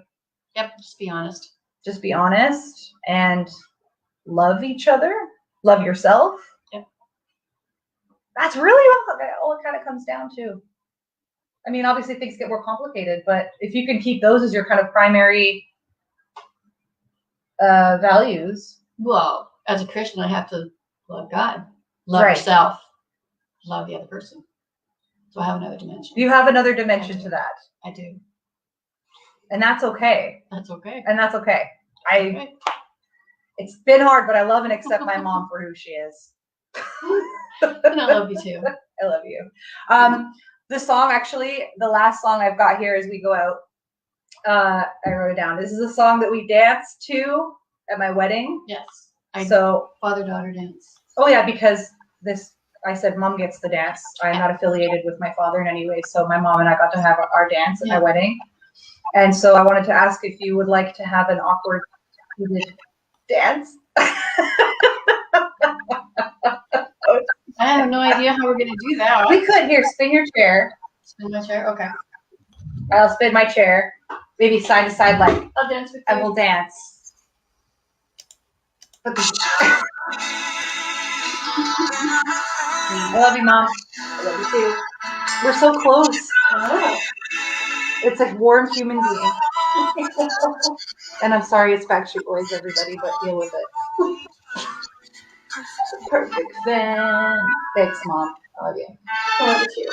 Yep, just be honest. Just be honest and love each other. Love yourself. Yep. That's really all it kind of comes down to. I mean, obviously things get more complicated, but if you can keep those as your kind of primary values. Well, as a Christian, I have to love God, love yourself, love the other person. So I have another dimension. You have another dimension to that. I do. And that's okay. That's okay. And that's okay. It's been hard, but I love and accept my mom for who she is. And I love you too. I love you. The song, actually, the last song I've got here as we go out, I wrote it down. This is a song that we danced to at my wedding. Yes. Father-daughter dance. Oh yeah, because I said mom gets the dance. I'm not affiliated with my father in any way, so my mom and I got to have our dance at my wedding. And so I wanted to ask if you would like to have an awkward dance. I have no idea how we're going to do that. We could. Here, spin your chair. Spin my chair? Okay. I'll spin my chair. Maybe side to side, like. I'll dance with you. I will dance. I love you, Mom. I love you too. We're so close. Oh. It's like warm human being. And I'm sorry it's Backstreet Boys, everybody, but deal with it. Perfect fan. Thanks, Mom. I love you. I love you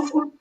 too.